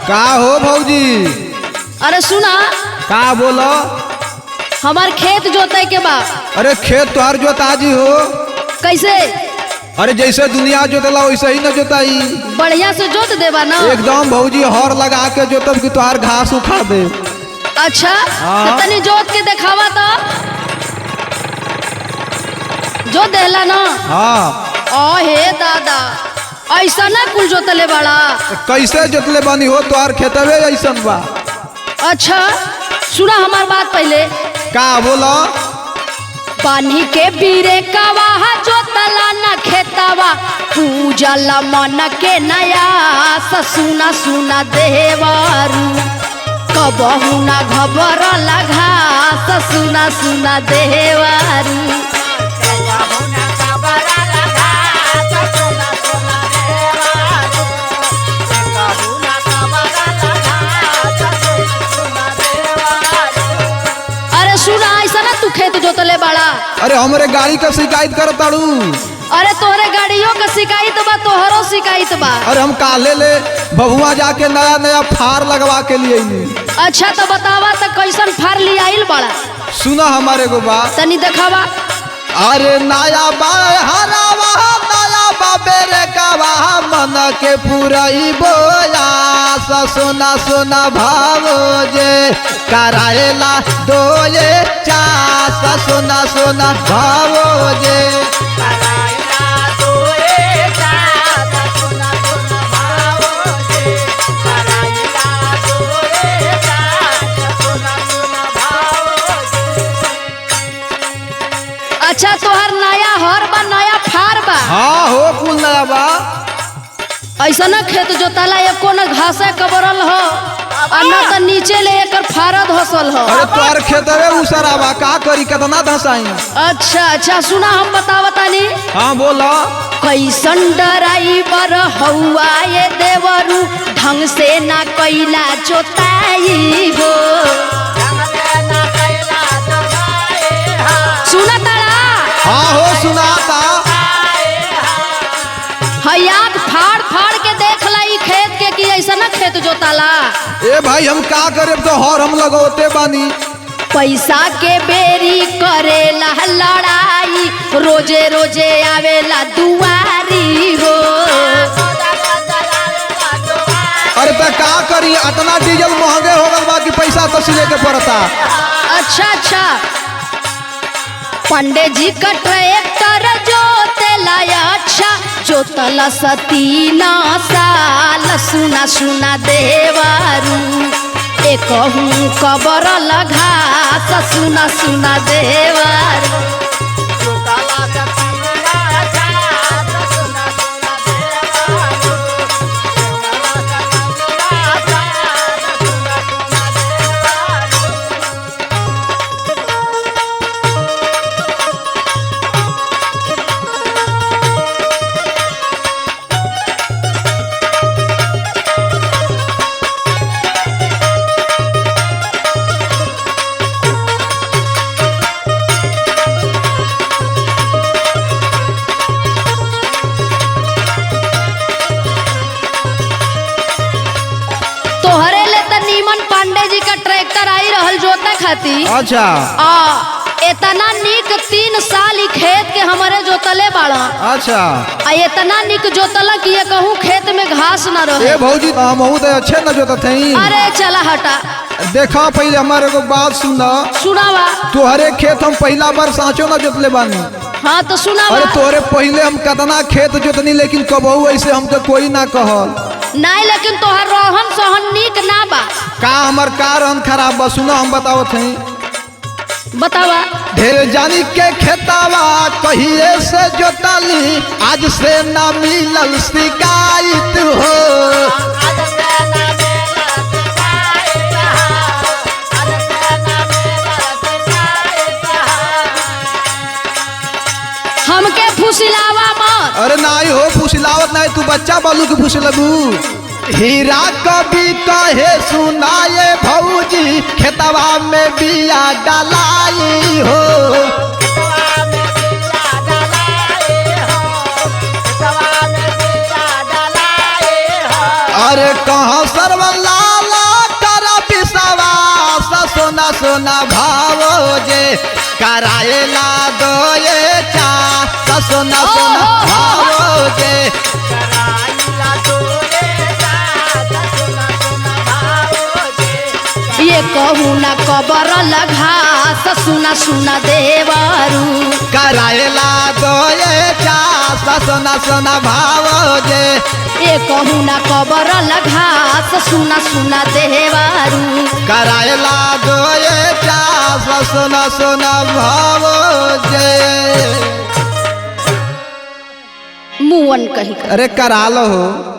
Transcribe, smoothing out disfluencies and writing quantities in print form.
का हो भौजी? अरे सुना, का बोलो? हमार खेत जोते के बा। अरे खेत तुहार जोताजी हो? कैसे? अरे जैसे दुनिया जोतला वैसे ही न जोताई। बढ़िया से जोत देबा ना? एकदम भौजी, हर लगा के जोतब कि तुहार घास उखा दे। अच्छा हाँ। तो तनी जोत के दिखावा तो। जो देला ना। हाँ। ओ हे दादा, ऐसा ना कुल जोतले बड़ा। कैसे जोतले बानी हो? तुहार खेतवे ऐसन बा। अच्छा सुना हमार बात पहले। का बोलो? पानी के बीरे कवा जोतला न खेतवा, पूजल मन के नया सुना सुना देवारू, कबहू ना घबरला घास सुना सुना देवारू। अरे सुना, ऐसा ना तू खेत जोतले बड़ा। अरे हमरे गाड़ी का शिकायत करताड़ू। अरे तोहरे गाड़ियों का शिकायत बा, तोहरो शिकायत बा। अरे हम काले ले बबुआ जाके नया नया फार लगवा के लिए। अच्छा तो बतावा तो कैसन फार ले आइल बड़ा? सुना हमारे को बात। तनी दिखावा। अरे नया बा हरावा, नया बाबेरे कावा, मन के पुरई बोया सोना सोना भावो जे कराएला दोये चास सोना सोना भावो जे। अच्छा तोहर नया हर बा, नया फार बा। हाँ हो, कुल नया बा। ऐसा ना खेत जोताला एको न घासे कबरल हो और न तो नीचे ले एकर फारा धसल हो। अरे तोहर खेतवे उसरा बा, का करी कितना धसाई। अच्छा अच्छा सुना, हम बतावतानी। हाँ बोलो। कैसन ड्राइवर हौआ ये देवरू, ढंग से ना कैला जोताई हो। सुना तारा? हाँ हो, सुनाता। हयात फाड़ फाड़ के देख ला ई खेत के कि ऐसा ना खेत जोताला। ए भाई हम का करे, तो हर हम लगोते बानी। पैसा के बेरी करेला लड़ाई, रोजे रोजे आवेला दुआरी हो। अरे तो का करी, इतना डीजल महंगे हो गल बा कि पैसा तो सिले के पड़ता। अच्छा अच्छा, पंडे जी का ट्रैक्टर जोतेला अच्छा, जोतला सतीना साल सुना सुना देवारू, एकहू कबर घास सुना सुना देवारू। अच्छा इतना निक 3 साल ई खेत के हमारे जोतले बाड़ा। अच्छा इतना निक जोतला कि ये कहूँ खेत में घास न रहे। ए भौजी हम बहुत अच्छे न जोतत हई। अरे चला हटा, देखा पहले हमारे को बात सुना। सुनावा। तोहरे खेत हम पहला बार साँचो न जोतले बानी। हाँ तो सुनावा। अरे तोहरे पहले हम कितना खेत जोतनी, लेकिन कबहू ऐसे हमके कोई ना कहल। नहीं लेकिन तोहर रोहन सोहन निक ना बा। का हमर का रहन खराब बा? सुना हम बतावत हई। बतावा। ढेर जानी के खेतावा कहिए से जोताली, आज से ना मिलल शिकायत हो। हमके फुसिलावा मत। अरे नहीं हो, फुसिलावत नहीं, तू बच्चा बालू के फुसलबू। हीरा कभी कहे सुनाए भौजी, खेतवा में बिया डलाई हो। अरे कहाँ सरवल्ला सोना सोना भावो जे कराएला दो ये चा सोना सोना भावो जे ये कहू ना कबर लघा सुना सुना देवरू कराएला दो ये चा सोना सोना भावो जे ये कहू ना कबर लघा सुना सुना देवरू कराएला दो ये चा सोना सोना भावो जे मुअन कही अरे करा लो हो।